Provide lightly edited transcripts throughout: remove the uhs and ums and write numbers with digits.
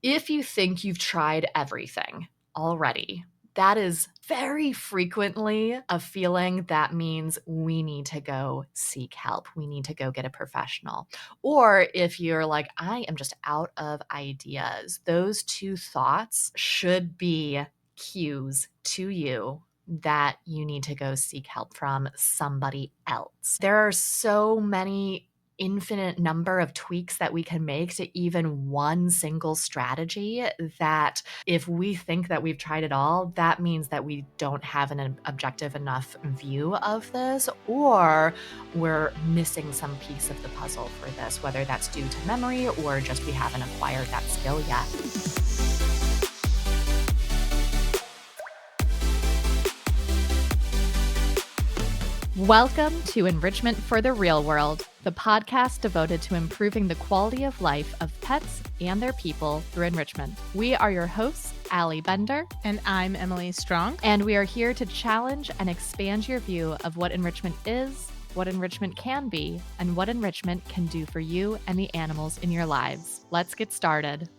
If you think you've tried everything already, that is very frequently a feeling that means we need to go seek help. We need to go get a professional. Or if you're like, I am just out of ideas, those two thoughts should be cues to you that you need to go seek help from somebody else. There are so many infinite number of tweaks that we can make to even one single strategy that if we think that we've tried it all, that means that we don't have an objective enough view of this, or we're missing some piece of the puzzle for this, whether that's due to memory or just we haven't acquired that skill yet. Welcome to Enrichment for the Real World, the podcast devoted to improving the quality of life of pets and their people through enrichment. We are your hosts, Allie Bender. And I'm Emily Strong. And we are here to challenge and expand your view of what enrichment is, what enrichment can be, and what enrichment can do for you and the animals in your lives. Let's get started.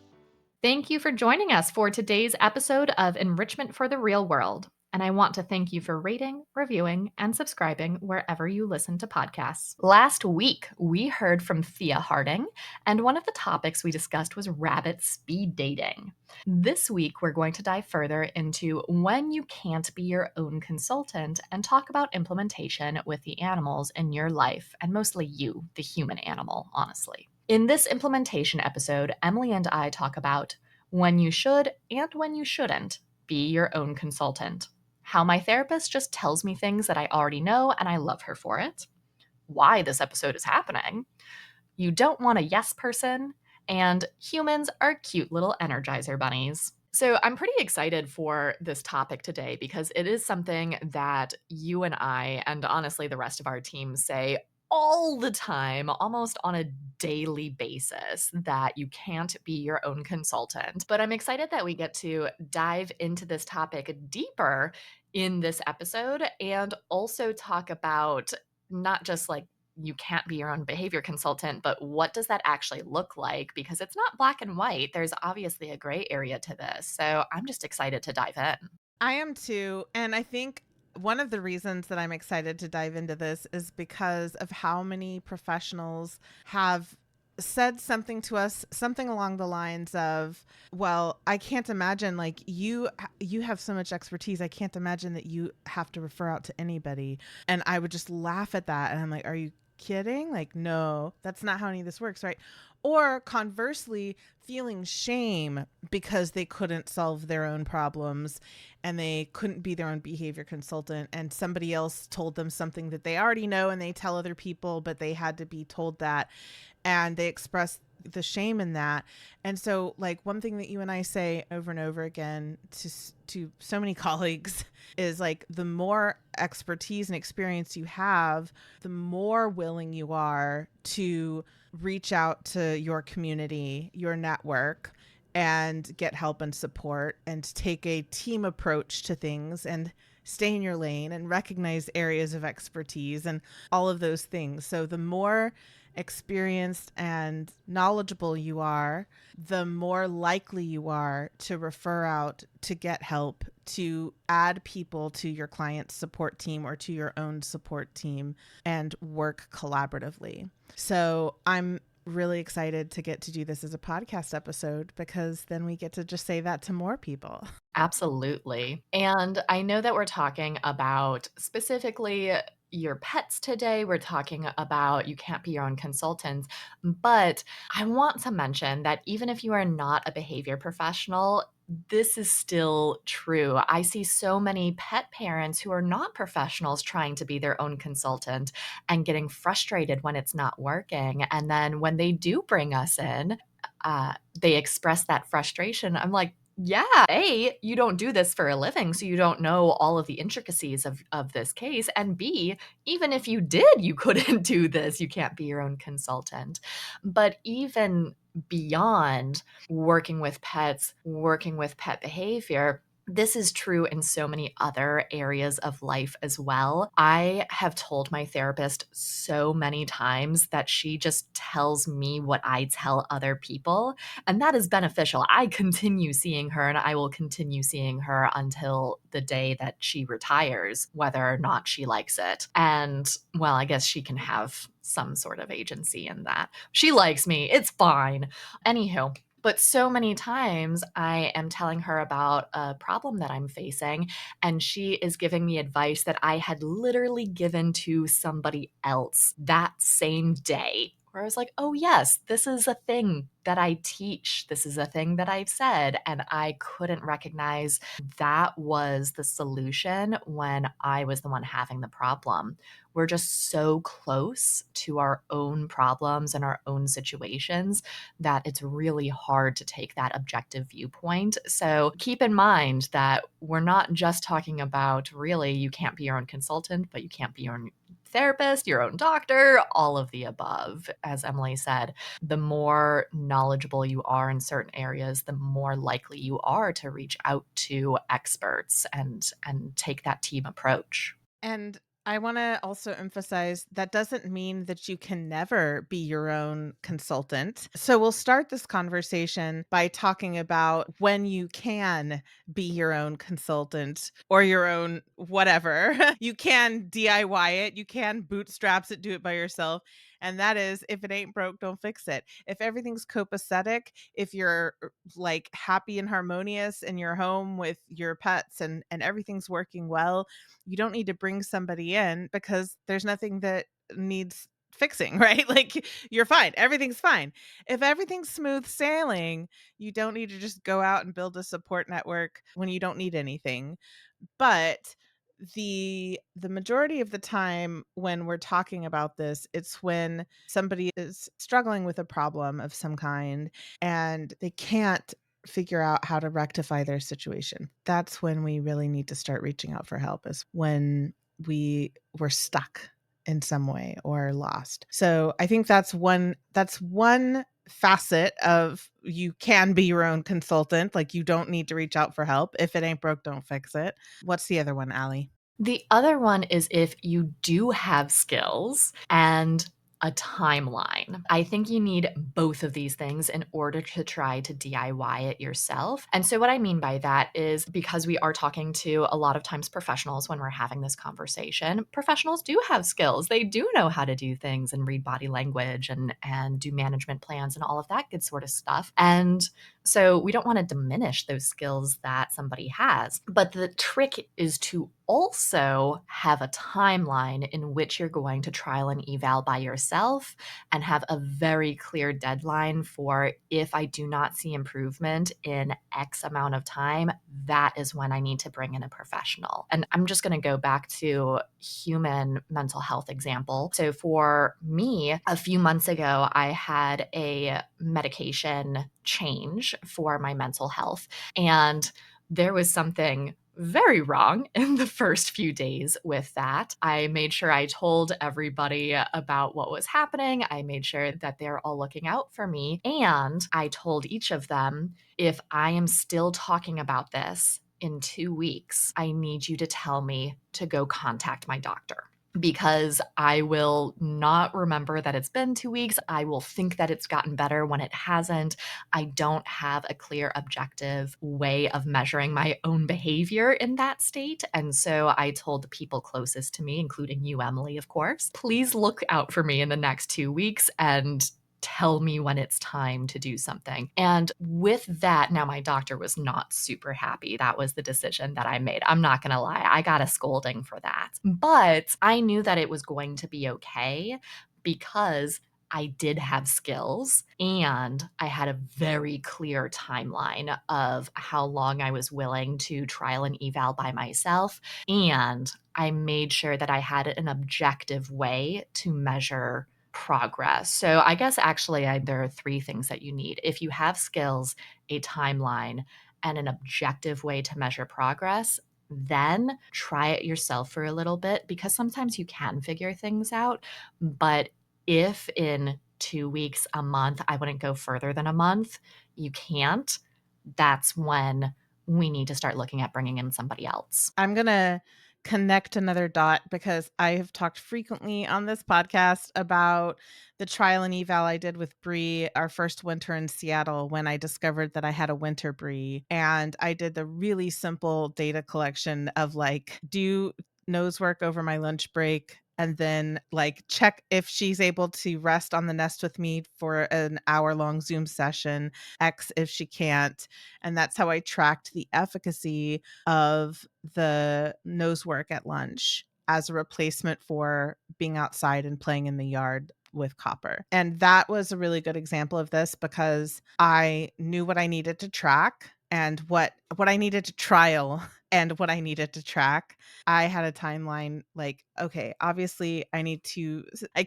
Thank you for joining us for today's episode of Enrichment for the Real World. And I want to thank you for rating, reviewing, and subscribing wherever you listen to podcasts. Last week, we heard from Thea Harting, and one of the topics we discussed was rabbit speed dating. This week, we're going to dive further into when you can't be your own consultant and talk about implementation with the animals in your life, and mostly you, the human animal, honestly. In this implementation episode, Emily and I talk about when you should and when you shouldn't be your own consultant. How my therapist just tells me things that I already know and I love her for it. Why this episode is happening. You don't want a yes person. And humans are cute little energizer bunnies. So I'm pretty excited for this topic today because it is something that you and I, and honestly the rest of our team, say all the time, almost on a daily basis, that you can't be your own consultant. But I'm excited that we get to dive into this topic deeper in this episode and also talk about not just like you can't be your own behavior consultant, but what does that actually look like? Because it's not black and white. There's obviously a gray area to this. So I'm just excited to dive in. I am too. And I think one of the reasons that I'm excited to dive into this is because of how many professionals have said something to us, something along the lines of, well, I can't imagine, like, you have so much expertise. I can't imagine that you have to refer out to anybody. And I would just laugh at that. And I'm like, are you kidding? Like, no, that's not how any of this works, right? Or conversely, feeling shame because they couldn't solve their own problems and they couldn't be their own behavior consultant, and somebody else told them something that they already know and they tell other people, but they had to be told that, and they express the shame in that. And so, like, one thing that you and I say over and over again to so many colleagues is, like, the more expertise and experience you have, the more willing you are to reach out to your community, your network, and get help and support and take a team approach to things and stay in your lane and recognize areas of expertise and all of those things. So the more experienced and knowledgeable you are, the more likely you are to refer out, to get help, to add people to your client's support team or to your own support team and work collaboratively. So I'm really excited to get to do this as a podcast episode because then we get to just say that to more people. Absolutely. And I know that we're talking about specifically your pets today. We're talking about you can't be your own consultant, but I want to mention that even if you are not a behavior professional, this is still true. I see so many pet parents who are not professionals trying to be their own consultant and getting frustrated when it's not working. And then when they do bring us in, they express that frustration. I'm like, yeah, A, you don't do this for a living, so you don't know all of the intricacies of this case. And B, even if you did, you couldn't do this. You can't be your own consultant. But even beyond working with pets, working with pet behavior, This is true in so many other areas of life as well. I have told my therapist so many times that she just tells me what I tell other people, and that is beneficial. I continue seeing her and I will continue seeing her until the day that she retires, whether or not she likes it. And well, I guess she can have some sort of agency in that. She likes me. It's fine. Anywho, but so many times I am telling her about a problem that I'm facing, and she is giving me advice that I had literally given to somebody else that same day. Where I was like, oh, yes, this is a thing that I teach. This is a thing that I've said. And I couldn't recognize that was the solution when I was the one having the problem. We're just so close to our own problems and our own situations that it's really hard to take that objective viewpoint. So keep in mind that we're not just talking about really you can't be your own consultant, but you can't be your own therapist, your own doctor, all of the above. As Emily said, the more knowledgeable you are in certain areas, the more likely you are to reach out to experts and take that team approach. And I want to also emphasize that doesn't mean that you can never be your own consultant. So we'll start this conversation by talking about when you can be your own consultant or your own whatever. You can DIY it, you can bootstraps it, do it by yourself. And that is, if it ain't broke, don't fix it. If everything's copacetic, if you're like happy and harmonious in your home with your pets and everything's working well, you don't need to bring somebody in because there's nothing that needs fixing, right? Like you're fine. Everything's fine. If everything's smooth sailing, you don't need to just go out and build a support network when you don't need anything. But the majority of the time when we're talking about this, it's when somebody is struggling with a problem of some kind and they can't figure out how to rectify their situation. That's when we really need to start reaching out for help, is when we were stuck in some way or lost. So I think that's one facet of you can be your own consultant. Like you don't need to reach out for help. If it ain't broke, don't fix it. What's the other one, Allie? The other one is if you do have skills and a timeline. I think you need both of these things in order to try to DIY it yourself. And so, what I mean by that is because we are talking to a lot of times professionals when we're having this conversation, professionals do have skills. They do know how to do things and read body language and do management plans and all of that good sort of stuff. And so we don't want to diminish those skills that somebody has. But the trick is to also have a timeline in which you're going to trial and eval by yourself and have a very clear deadline for if I do not see improvement in X amount of time, that is when I need to bring in a professional. And I'm just going to go back to human mental health example. So for me, a few months ago, I had a medication change for my mental health. And there was something very wrong in the first few days with that. I made sure I told everybody about what was happening. I made sure that they're all looking out for me. And I told each of them, if I am still talking about this in 2 weeks, I need you to tell me to go contact my doctor, because I will not remember that it's been 2 weeks. I will think that it's gotten better when it hasn't. I don't have a clear, objective way of measuring my own behavior in that state. And so I told the people closest to me, including you, Emily, of course, please look out for me in the next 2 weeks and tell me when it's time to do something. And with that, now my doctor was not super happy. That was the decision that I made. I'm not going to lie. I got a scolding for that. But I knew that it was going to be okay because I did have skills and I had a very clear timeline of how long I was willing to trial and eval by myself. And I made sure that I had an objective way to measure progress. So I guess actually there are three things that you need. If you have skills, a timeline, and an objective way to measure progress, then try it yourself for a little bit, because sometimes you can figure things out. But if in 2 weeks, a month, I wouldn't go further than a month, you can't, that's when we need to start looking at bringing in somebody else. I'm going to connect another dot because I have talked frequently on this podcast about the trial and eval I did with Bree our first winter in Seattle when I discovered that I had a winter Bree. And I did the really simple data collection of like, do nose work over my lunch break, and then like check if she's able to rest on the nest with me for an hour-long Zoom session, X if she can't. And that's how I tracked the efficacy of the nose work at lunch as a replacement for being outside and playing in the yard with Copper. And that was a really good example of this because I knew what I needed to track and what I needed to trial and what I needed to track. I had a timeline like, okay, obviously I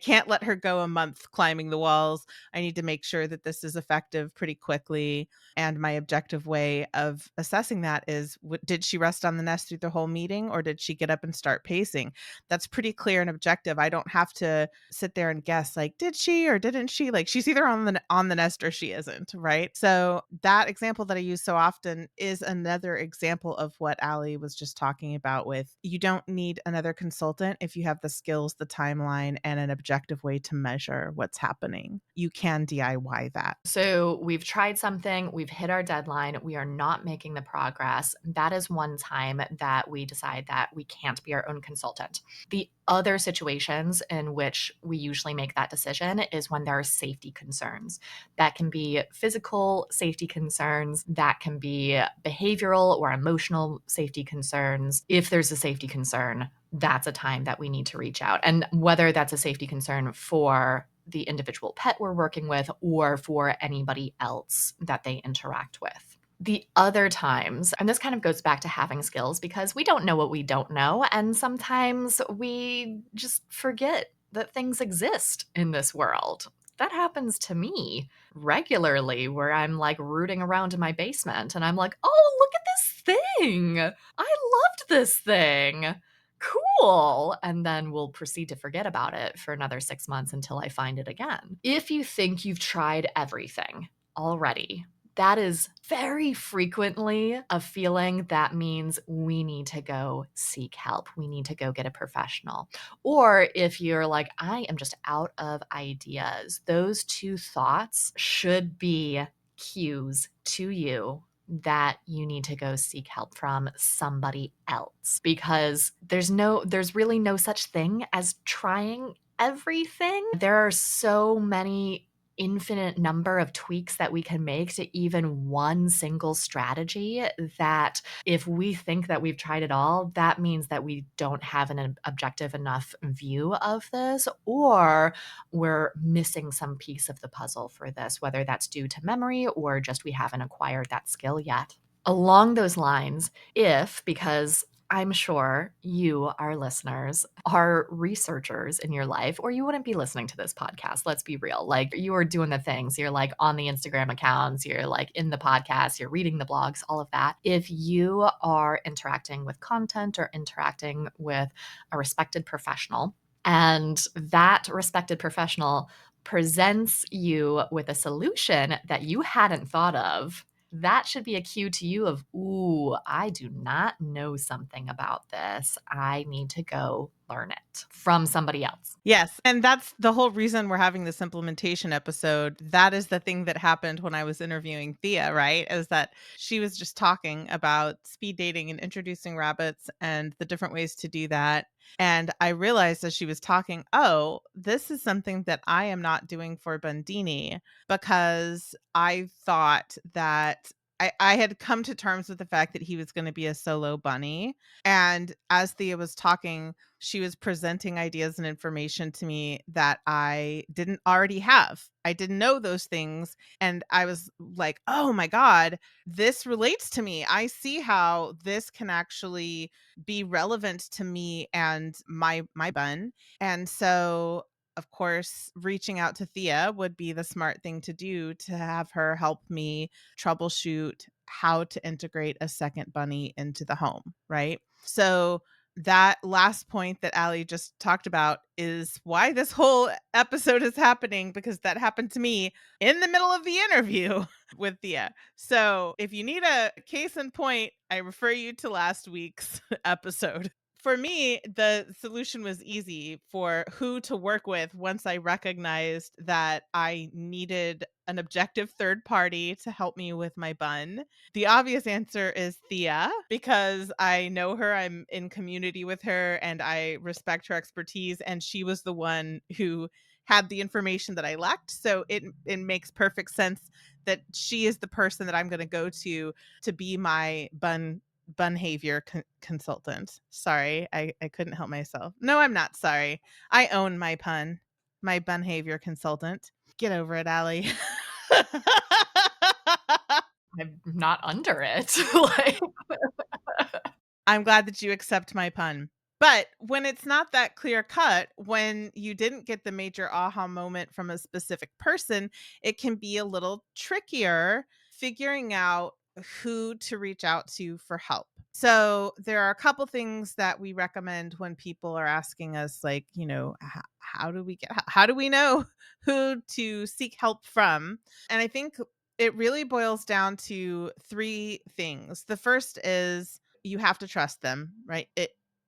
can't let her go a month climbing the walls. I need to make sure that this is effective pretty quickly. And my objective way of assessing that is, did she rest on the nest through the whole meeting, or did she get up and start pacing? That's pretty clear and objective. I don't have to sit there and guess like, did she or didn't she? Like, she's either on the nest or she isn't, right? So that example that I use so often is another example of what Allie was just talking about with, you don't need another consultant if you have the skills, the timeline, and an objective way to measure what's happening. You can DIY that. So we've tried something, we've hit our deadline, we are not making the progress. That is one time that we decide that we can't be our own consultant. The other situations in which we usually make that decision is when there are safety concerns. That can be physical safety concerns, that can be behavioral or emotional safety concerns. If there's a safety concern, that's a time that we need to reach out. And whether that's a safety concern for the individual pet we're working with or for anybody else that they interact with. The other times, and this kind of goes back to having skills because we don't know what we don't know. And sometimes we just forget that things exist in this world. That happens to me regularly where I'm like rooting around in my basement and I'm like, oh, look at this thing. I loved this thing. Cool. And then we'll proceed to forget about it for another 6 months until I find it again. If you think you've tried everything already, that is very frequently a feeling that means we need to go seek help. We need to go get a professional. Or if you're like, I am just out of ideas, those two thoughts should be cues to you that you need to go seek help from somebody else because there's really no such thing as trying everything. There are so many infinite number of tweaks that we can make to even one single strategy that if we think that we've tried it all, that means that we don't have an objective enough view of this, or we're missing some piece of the puzzle for this, whether that's due to memory or just we haven't acquired that skill yet. Along those lines, because I'm sure you, our listeners, are researchers in your life, or you wouldn't be listening to this podcast. Let's be real. Like, you are doing the things. You're like on the Instagram accounts, you're like in the podcast, you're reading the blogs, all of that. If you are interacting with content or interacting with a respected professional, and that respected professional presents you with a solution that you hadn't thought of, that should be a cue to you of, ooh, I do not know something about this. I need to go learn it from somebody else. Yes. And that's the whole reason we're having this implementation episode. That is the thing that happened when I was interviewing Thea, right? Is that she was just talking about speed dating and introducing rabbits and the different ways to do that. And I realized as she was talking, oh, this is something that I am not doing for Bundini because I thought that I had come to terms with the fact that he was going to be a solo bunny. And as Thea was talking, she was presenting ideas and information to me that I didn't already have. I didn't know those things. And I was like, oh my God, this relates to me. I see how this can actually be relevant to me and my bun. And so of course, reaching out to Thea would be the smart thing to do to have her help me troubleshoot how to integrate a second bunny into the home, right? So that last point that Allie just talked about is why this whole episode is happening, because that happened to me in the middle of the interview with Thea. So if you need a case in point, I refer you to last week's episode. For me, the solution was easy for who to work with once I recognized that I needed an objective third party to help me with my bun. The obvious answer is Thea, because I know her, I'm in community with her, and I respect her expertise. And she was the one who had the information that I lacked. So it makes perfect sense that she is the person that I'm going to go to be my bunhavior consultant. Sorry, I couldn't help myself. No, I'm not sorry. I own my pun. My bunhavior consultant. Get over it, Allie. I'm not under it. Like, I'm glad that you accept my pun. But when it's not that clear cut, when you didn't get the major aha moment from a specific person, it can be a little trickier figuring out who to reach out to for help. So there are a couple things that we recommend when people are asking us, like, how do we know who to seek help from? And I think it really boils down to three things. The first is you have to trust them, right?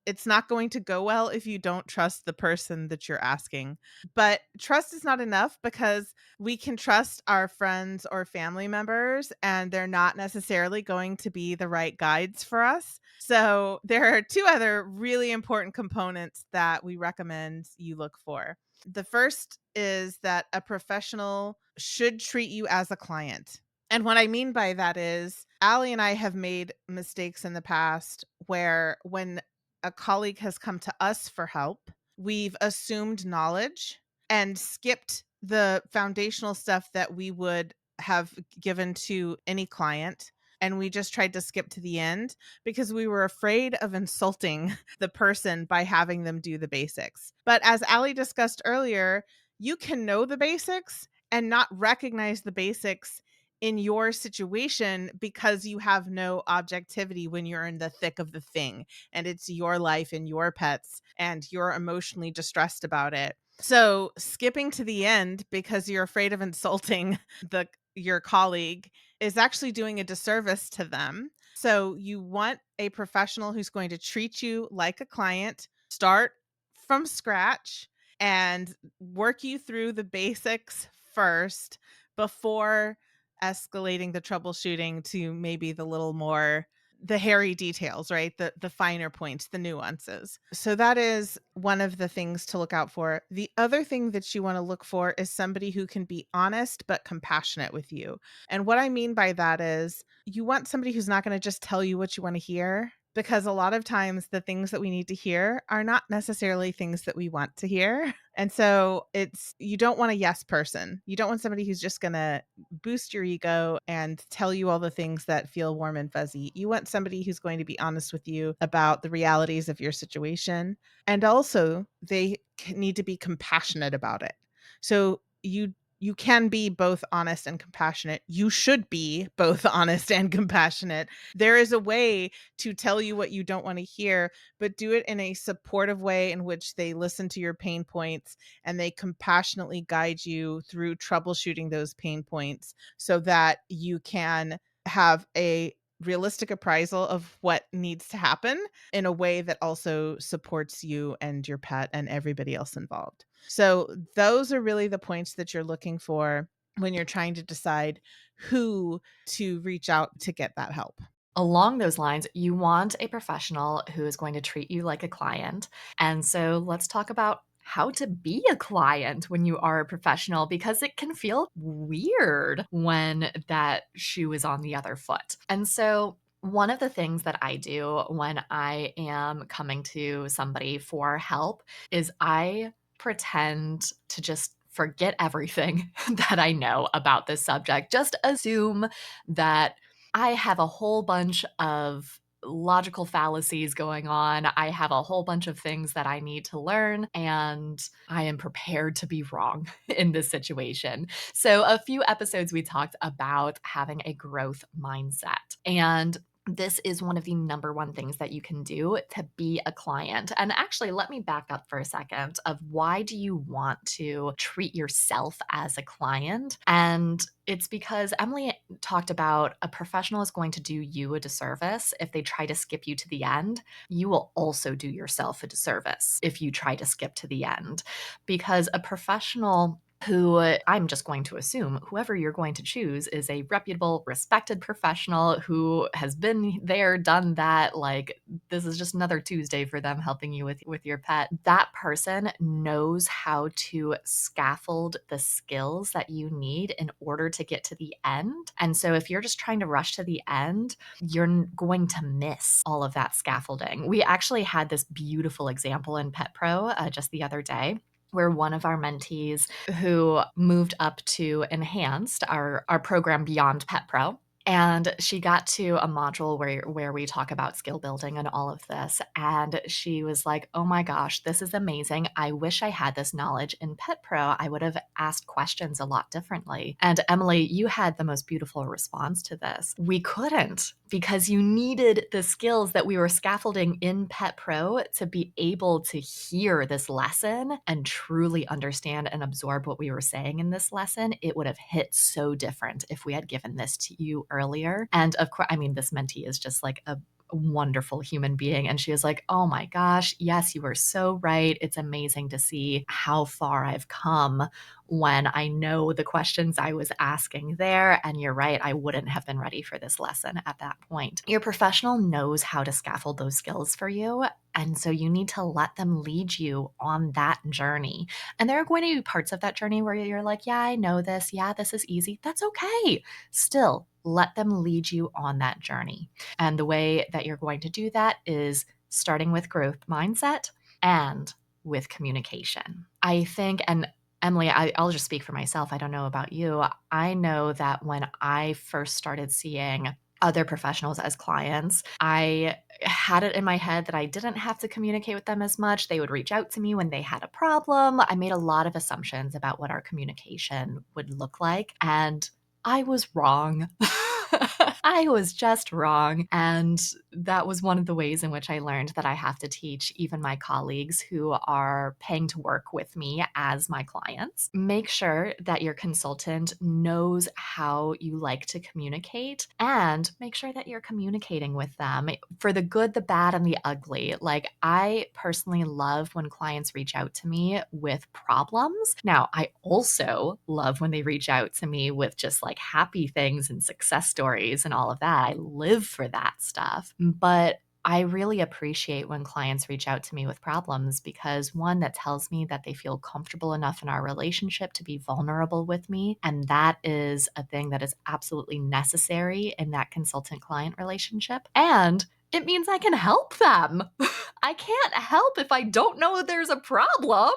It's not going to go well if you don't trust the person that you're asking. But trust is not enough, because we can trust our friends or family members and they're not necessarily going to be the right guides for us. So there are two other really important components that we recommend you look for. The first is that a professional should treat you as a client. And what I mean by that is, Allie and I have made mistakes in the past where when a colleague has come to us for help, we've assumed knowledge and skipped the foundational stuff that we would have given to any client. And we just tried to skip to the end because we were afraid of insulting the person by having them do the basics. But as Allie discussed earlier, you can know the basics and not recognize the basics in your situation because you have no objectivity when you're in the thick of the thing and it's your life and your pets and you're emotionally distressed about it. So skipping to the end because you're afraid of insulting the your colleague is actually doing a disservice to them. So you want a professional who's going to treat you like a client, start from scratch and work you through the basics first before escalating the troubleshooting to maybe the hairy details, right? The finer points, the nuances. So that is one of the things to look out for. The other thing that you want to look for is somebody who can be honest but compassionate with you. And what I mean by that is you want somebody who's not going to just tell you what you want to hear, because a lot of times the things that we need to hear are not necessarily things that we want to hear. And so you don't want a yes person. You don't want somebody who's just going to boost your ego and tell you all the things that feel warm and fuzzy. You want somebody who's going to be honest with you about the realities of your situation. And also, they need to be compassionate about it. So you can be both honest and compassionate. You should be both honest and compassionate. There is a way to tell you what you don't want to hear, but do it in a supportive way in which they listen to your pain points and they compassionately guide you through troubleshooting those pain points so that you can have a realistic appraisal of what needs to happen in a way that also supports you and your pet and everybody else involved. So those are really the points that you're looking for when you're trying to decide who to reach out to get that help. along those lines, you want a professional who is going to treat you like a client. And so let's talk about how to be a client when you are a professional, because it can feel weird when that shoe is on the other foot. And so one of the things that I do when I am coming to somebody for help is I pretend to just forget everything that I know about this subject. Just assume that I have a whole bunch of logical fallacies going on. I have a whole bunch of things that I need to learn, and I am prepared to be wrong in this situation. So, a few episodes we talked about having a growth mindset. And this is one of the number one things that you can do to be a client. And actually, let me back up for a second of why do you want to treat yourself as a client? And it's because Emily talked about a professional is going to do you a disservice if they try to skip you to the end. You will also do yourself a disservice if you try to skip to the end, because a professional who I'm just going to assume whoever you're going to choose is a reputable, respected professional who has been there, done that. Like, this is just another Tuesday for them helping you with your pet. That person knows how to scaffold the skills that you need in order to get to the end. And so if you're just trying to rush to the end, you're going to miss all of that scaffolding. We actually had this beautiful example in Pet Pro just the other day, where one of our mentees who moved up to enhanced our program beyond Pet Pro. And she got to a module where we talk about skill building and all of this. And she was like, oh my gosh, this is amazing. I wish I had this knowledge in Pet Pro. I would have asked questions a lot differently. And Emily, you had the most beautiful response to this. We couldn't, because you needed the skills that we were scaffolding in Pet Pro to be able to hear this lesson and truly understand and absorb what we were saying in this lesson. It would have hit so different if we had given this to you earlier. And of course, I mean, this mentee is just like a wonderful human being. And she was like, oh my gosh, yes, you were so right. It's amazing to see how far I've come when I know the questions I was asking there. And you're right, I wouldn't have been ready for this lesson at that point. Your professional knows how to scaffold those skills for you. And so you need to let them lead you on that journey. And there are going to be parts of that journey where you're like, yeah, I know this. Yeah, this is easy. That's okay. Still, let them lead you on that journey. And the way that you're going to do that is starting with growth mindset and with communication. I think, and Emily, I'll just speak for myself. I don't know about you. I know that when I first started seeing other professionals as clients, I had it in my head that I didn't have to communicate with them as much. They would reach out to me when they had a problem. I made a lot of assumptions about what our communication would look like, and I was wrong. I was just wrong. And that was one of the ways in which I learned that I have to teach even my colleagues who are paying to work with me as my clients. Make sure that your consultant knows how you like to communicate, and make sure that you're communicating with them for the good, the bad, and the ugly. Like, I personally love when clients reach out to me with problems. Now, I also love when they reach out to me with just like happy things and success stories and all of that. I live for that stuff. But I really appreciate when clients reach out to me with problems, because one, that tells me that they feel comfortable enough in our relationship to be vulnerable with me. And that is a thing that is absolutely necessary in that consultant client relationship. And it means I can help them. I can't help if I don't know there's a problem.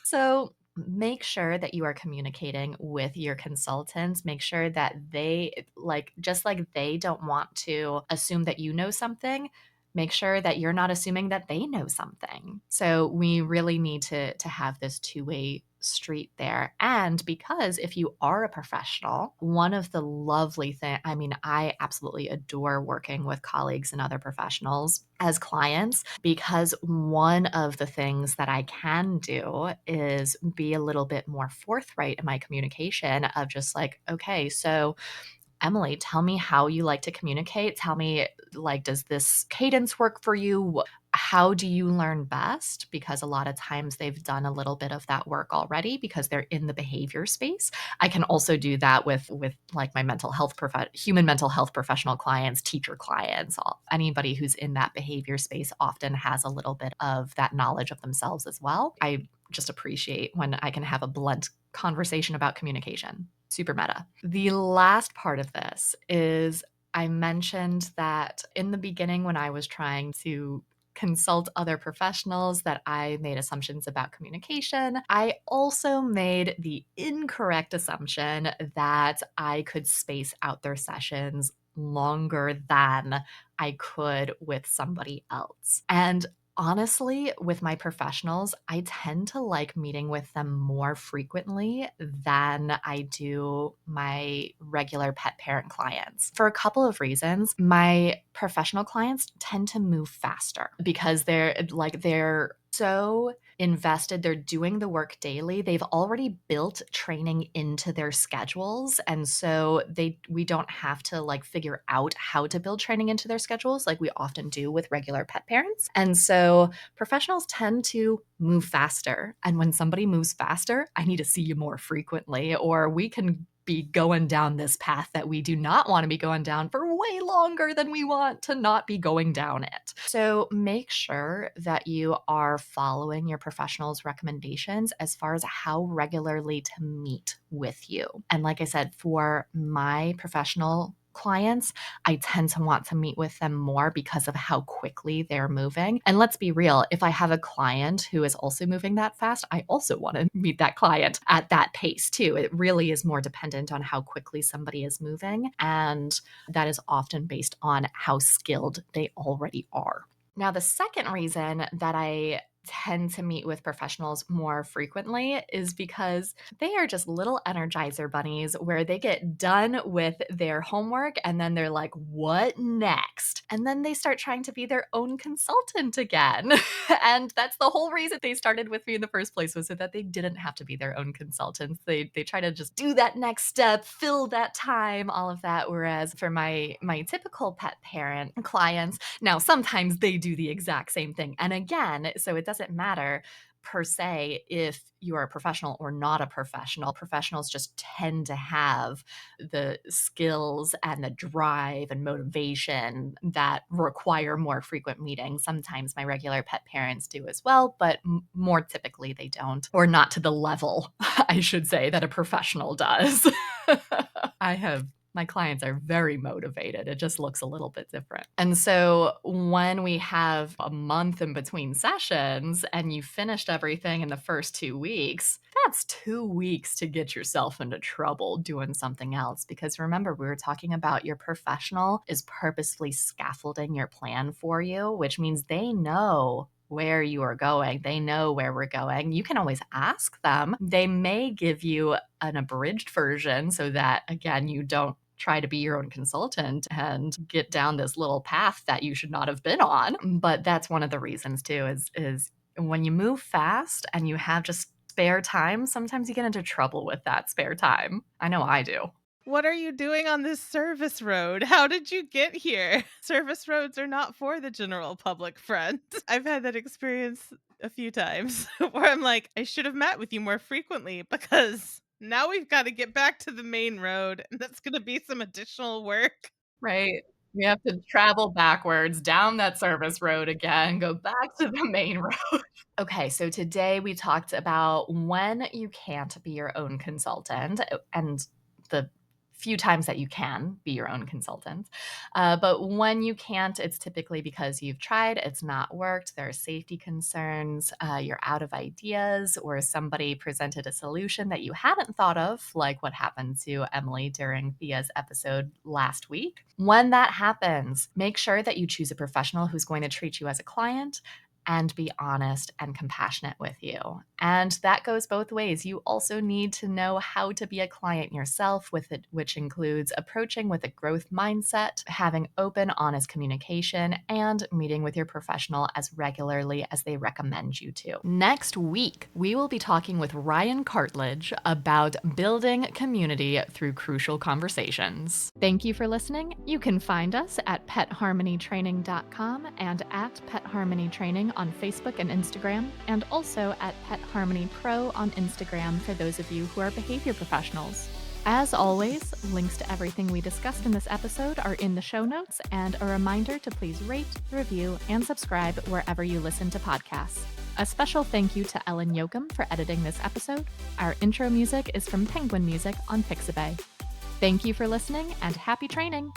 So make sure that you are communicating with your consultants. Make sure that they, like, just like they don't want to assume that you know something, make sure that you're not assuming that they know something. So we really need to have this two-way street there. And because if you are a professional, one of the lovely things, I mean, I absolutely adore working with colleagues and other professionals as clients, because one of the things that I can do is be a little bit more forthright in my communication of just like, okay, so Emily, tell me how you like to communicate. Tell me, like, does this cadence work for you? How do you learn best? Because a lot of times they've done a little bit of that work already because they're in the behavior space. I can also do that with like my human mental health professional clients, teacher clients, anybody who's in that behavior space often has a little bit of that knowledge of themselves as well. I just appreciate when I can have a blunt conversation about communication. Super meta. The last part of this is I mentioned that in the beginning, when I was trying to consult other professionals, that I made assumptions about communication. I also made the incorrect assumption that I could space out their sessions longer than I could with somebody else. And Honestly, with my professionals, I tend to like meeting with them more frequently than I do my regular pet parent clients for a couple of reasons. My professional clients tend to move faster because they're so invested. They're doing the work daily. They've already built training into their schedules. And so we don't have to like figure out how to build training into their schedules like we often do with regular pet parents. And so professionals tend to move faster. And when somebody moves faster, I need to see you more frequently, or we can be going down this path that we do not want to be going down for way longer than we want to not be going down it. So make sure that you are following your professional's recommendations as far as how regularly to meet with you. And like I said, for my professional clients, I tend to want to meet with them more because of how quickly they're moving. And let's be real, if I have a client who is also moving that fast, I also want to meet that client at that pace too. It really is more dependent on how quickly somebody is moving. And that is often based on how skilled they already are. Now, the second reason that I tend to meet with professionals more frequently is because they are just little energizer bunnies where they get done with their homework and then they're like, what next? And then they start trying to be their own consultant again. And that's the whole reason they started with me in the first place, was so that they didn't have to be their own consultants. They try to just do that next step, fill that time, all of that. Whereas for my typical pet parent clients, now sometimes they do the exact same thing. And again, so it doesn't matter per se if you're a professional or not a professional. Professionals just tend to have the skills and the drive and motivation that require more frequent meetings. Sometimes my regular pet parents do as well, but more typically they don't, or not to the level, I should say, that a professional does. My clients are very motivated. It just looks a little bit different. And so when we have a month in between sessions and you finished everything in the first 2 weeks, that's 2 weeks to get yourself into trouble doing something else. Because remember, we were talking about your professional is purposefully scaffolding your plan for you, which means they know where you are going. They know where we're going. You can always ask them. They may give you an abridged version so that, again, you don't try to be your own consultant and get down this little path that you should not have been on. But that's one of the reasons too, is when you move fast and you have just spare time, sometimes you get into trouble with that spare time. I know I do. What are you doing on this service road? How did you get here? Service roads are not for the general public, friend. I've had that experience a few times where I'm like, I should have met with you more frequently because now we've got to get back to the main road, and that's going to be some additional work. Right. We have to travel backwards down that service road again, go back to the main road. Okay, so today we talked about when you can't be your own consultant and the few times that you can be your own consultant. But when you can't, it's typically because you've tried, it's not worked, there are safety concerns, you're out of ideas, or somebody presented a solution that you hadn't thought of, like what happened to Emily during Thea's episode last week. When that happens, make sure that you choose a professional who's going to treat you as a client and be honest and compassionate with you. And that goes both ways. You also need to know how to be a client yourself, with it, which includes approaching with a growth mindset, having open, honest communication, and meeting with your professional as regularly as they recommend you to. Next week, we will be talking with Ryan Cartledge about building community through crucial conversations. Thank you for listening. You can find us at petharmonytraining.com and at Pet Harmony Training on Facebook and Instagram, and also at Pet Harmony Pro on Instagram for those of you who are behavior professionals. As always, links to everything we discussed in this episode are in the show notes, and a reminder to please rate, review, and subscribe wherever you listen to podcasts. A special thank you to Ellen Yoakum for editing this episode. Our intro music is from Penguin Music on Pixabay. Thank you for listening, and happy training!